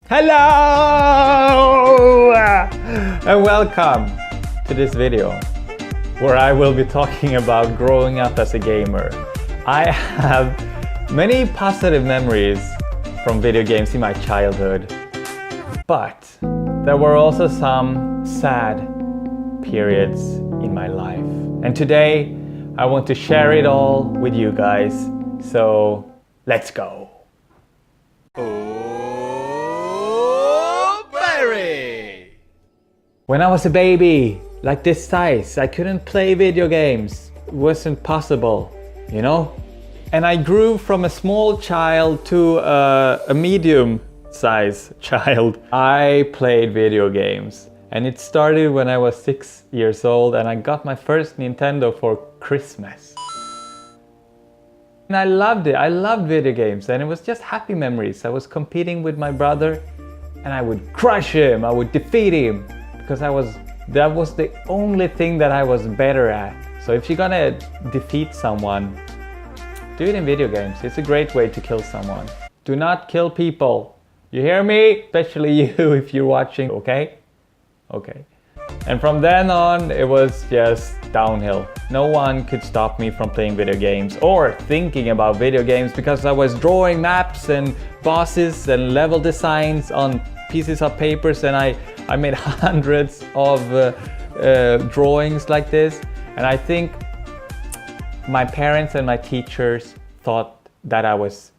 Hello and welcome to this video where I will be talking about growing up as a gamer. I have many positive memories from video games in my childhood, but there were also some sad periods in my life. And today I want to share it all with you guys. So let's go. When I was a baby, like this size, I couldn't play video games. It wasn't possible, you know? And I grew from a small child to a medium-sized child. I played video games. And it started when I was 6 years old and I got my first Nintendo for Christmas. And I loved it. I loved video games and it was just happy memories. I was competing with my brother and I would crush him, I would defeat him. Because that was the only thing that I was better at. So if you're gonna defeat someone, do it in video games. It's a great way to kill someone. Do not kill people. You hear me? Especially you if you're watching, okay? Okay. And from then on, it was just downhill. No one could stop me from playing video games or thinking about video games because I was drawing maps and bosses and level designs on pieces of papers, and I made hundreds of drawings like this. And I think my parents and my teachers thought that I was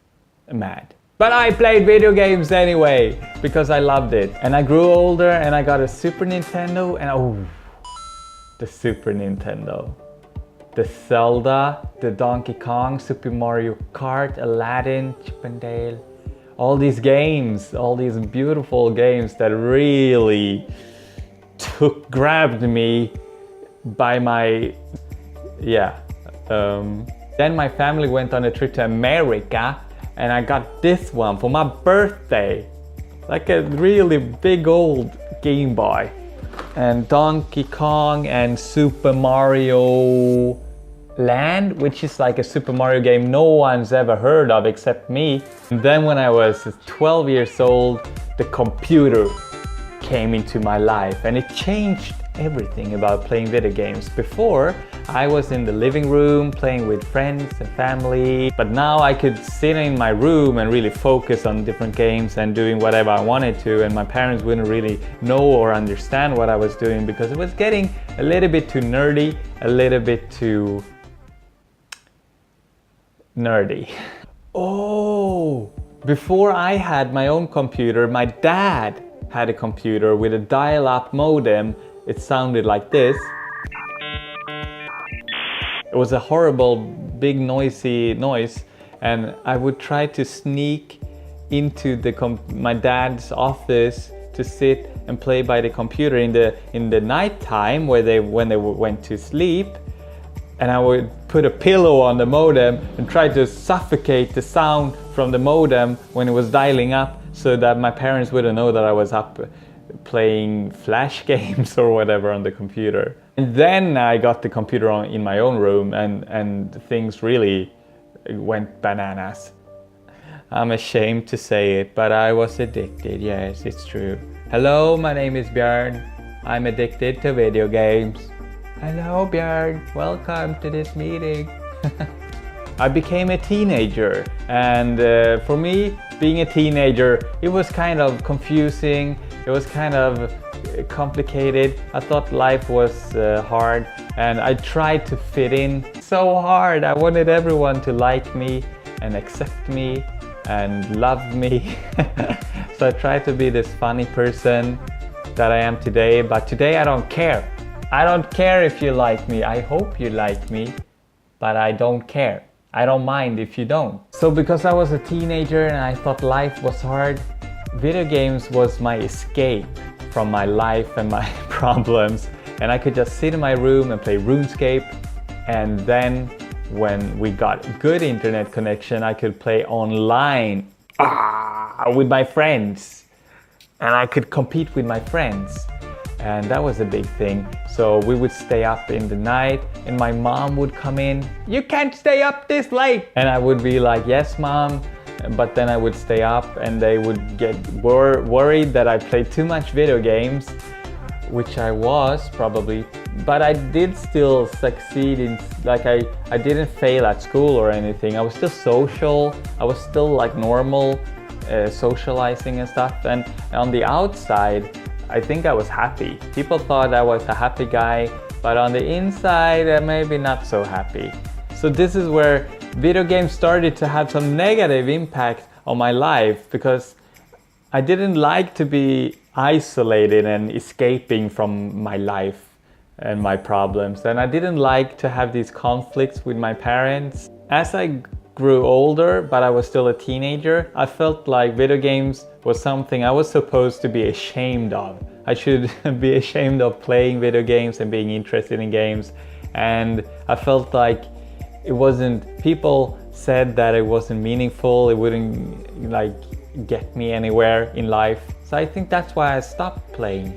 mad. But I played video games anyway because I loved it. And I grew older and I got a Super Nintendo and oh, the Super Nintendo. The Zelda, the Donkey Kong, Super Mario Kart, Aladdin, Chip and Dale. All these games, all these beautiful games that really grabbed me by my, Then my family went on a trip to America and I got this one for my birthday. Like a really big old Game Boy. And Donkey Kong and Super Mario Land, which is like a Super Mario game no one's ever heard of except me. And then when I was 12 years old, the computer came into my life and it changed everything about playing video games. Before, I was in the living room playing with friends and family, but now I could sit in my room and really focus on different games and doing whatever I wanted to, and my parents wouldn't really know or understand what I was doing because it was getting a little bit too nerdy, a little bit too nerdy. Oh, before I had my own computer, my dad had a computer with a dial-up modem. It sounded like this. It was a horrible, big, noisy noise, and I would try to sneak into my dad's office to sit and play by the computer in the night time when they went to sleep. And I would put a pillow on the modem and try to suffocate the sound from the modem when it was dialing up so that my parents wouldn't know that I was up playing flash games or whatever on the computer. And then I got the computer in my own room and things really went bananas. I'm ashamed to say it, but I was addicted. Yes, it's true. Hello, my name is Björn. I'm addicted to video games. Hello Björn, welcome to this meeting. I became a teenager, and for me, being a teenager, it was kind of confusing, it was kind of complicated. I thought life was hard, and I tried to fit in so hard. I wanted everyone to like me and accept me and love me. So I tried to be this funny person that I am today, but today I don't care. I don't care if you like me. I hope you like me, but I don't care. I don't mind if you don't. So because I was a teenager and I thought life was hard, video games was my escape from my life and my problems. And I could just sit in my room and play RuneScape. And then when we got good internet connection, I could play online with my friends. And I could compete with my friends. And that was a big thing. So we would stay up in the night and my mom would come in. You can't stay up this late. And I would be like, yes, mom, but then I would stay up and they would get worried that I played too much video games, which I was probably, but I did still succeed in, like I didn't fail at school or anything. I was still social, I was still like normal, socializing and stuff, and on the outside I think I was happy. People thought I was a happy guy, but on the inside maybe not so happy. So this is where video games started to have some negative impact on my life, because I didn't like to be isolated and escaping from my life and my problems, and I didn't like to have these conflicts with my parents. As I grew older, but I was still a teenager, I felt like video games was something I was supposed to be ashamed of. I should be ashamed of playing video games and being interested in games, and I felt like it wasn't, people said that it wasn't meaningful, it wouldn't like get me anywhere in life. So I think that's why I stopped playing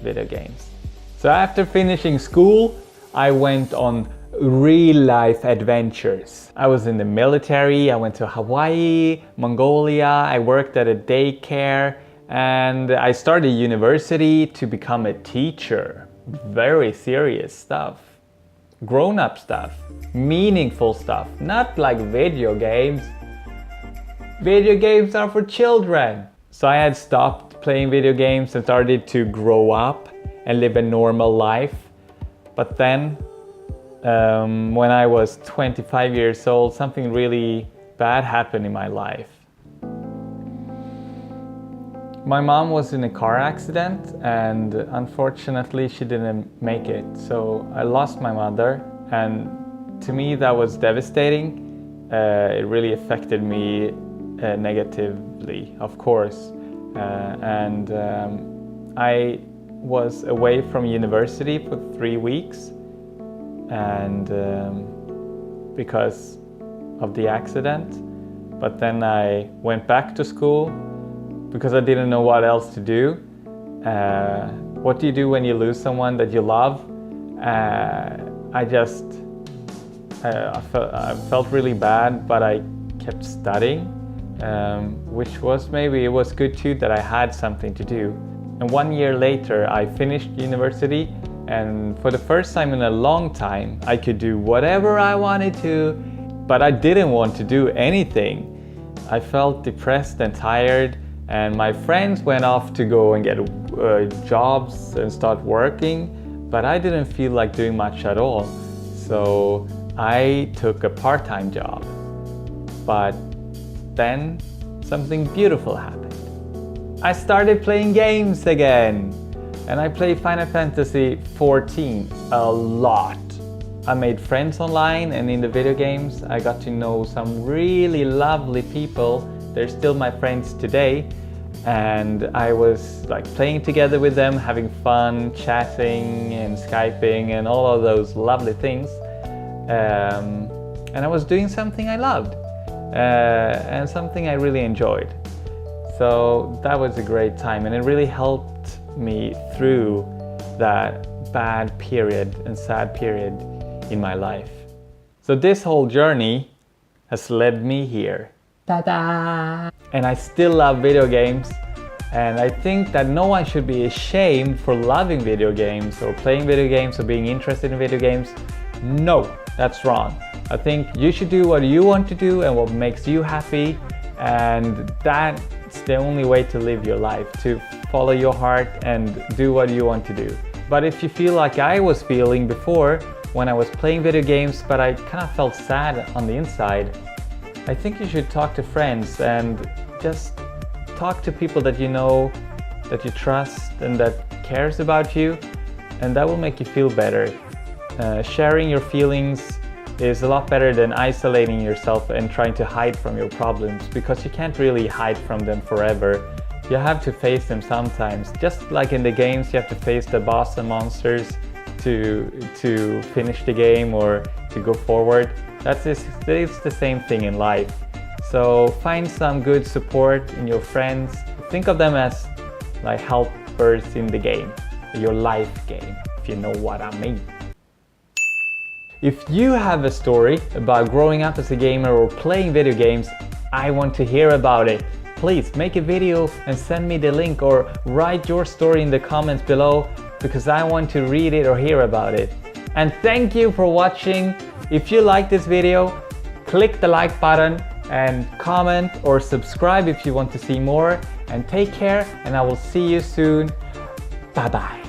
video games. So after finishing school, I went on real life adventures. I was in the military, I went to Hawaii, Mongolia, I worked at a daycare, and I started university to become a teacher. Very serious stuff. Grown-up stuff, meaningful stuff, not like video games. Video games are for children. So I had stopped playing video games and started to grow up and live a normal life. But then when I was 25 years old, something really bad happened in my life. My mom was in a car accident, and unfortunately she didn't make it. So I lost my mother, and to me that was devastating. It really affected me negatively, of course. I was away from university for 3 weeks, and because of the accident. But then I went back to school because I didn't know what else to do. What do you do when you lose someone that you love? I felt really bad, but I kept studying, which was, maybe it was good too that I had something to do. And 1 year later I finished university, and for the first time in a long time I could do whatever I wanted to, but I didn't want to do anything. I felt depressed and tired, and my friends went off to go and get jobs and start working, but I didn't feel like doing much at all. So I took a part-time job. But then something beautiful happened. I started playing games again, and I played Final Fantasy XIV a lot. I made friends online, and in the video games I got to know some really lovely people. They're still my friends today, and I was like playing together with them, having fun, chatting and Skyping and all of those lovely things. And I was doing something I loved, and something I really enjoyed. So that was a great time, and it really helped me through that bad period and sad period in my life. So this whole journey has led me here. Ta-da! And I still love video games, and I think that no one should be ashamed for loving video games or playing video games or being interested in video games. No, that's wrong. I think you should do what you want to do and what makes you happy, and that's the only way to live your life, to follow your heart and do what you want to do. But if you feel like I was feeling before when I was playing video games, but I kind of felt sad on the inside, I think you should talk to friends and just talk to people that you know, that you trust and that cares about you, and that will make you feel better. Sharing your feelings is a lot better than isolating yourself and trying to hide from your problems, because you can't really hide from them forever. You have to face them sometimes. Just like in the games, you have to face the boss and monsters to finish the game or to go forward. It's the same thing in life. So find some good support in your friends. Think of them as like helpers in the game, your life game, if you know what I mean. If you have a story about growing up as a gamer or playing video games, I want to hear about it. Please make a video and send me the link, or write your story in the comments below, because I want to read it or hear about it. And thank you for watching. If you like this video, click the like button and comment or subscribe if you want to see more. And take care, and I will see you soon. Bye bye.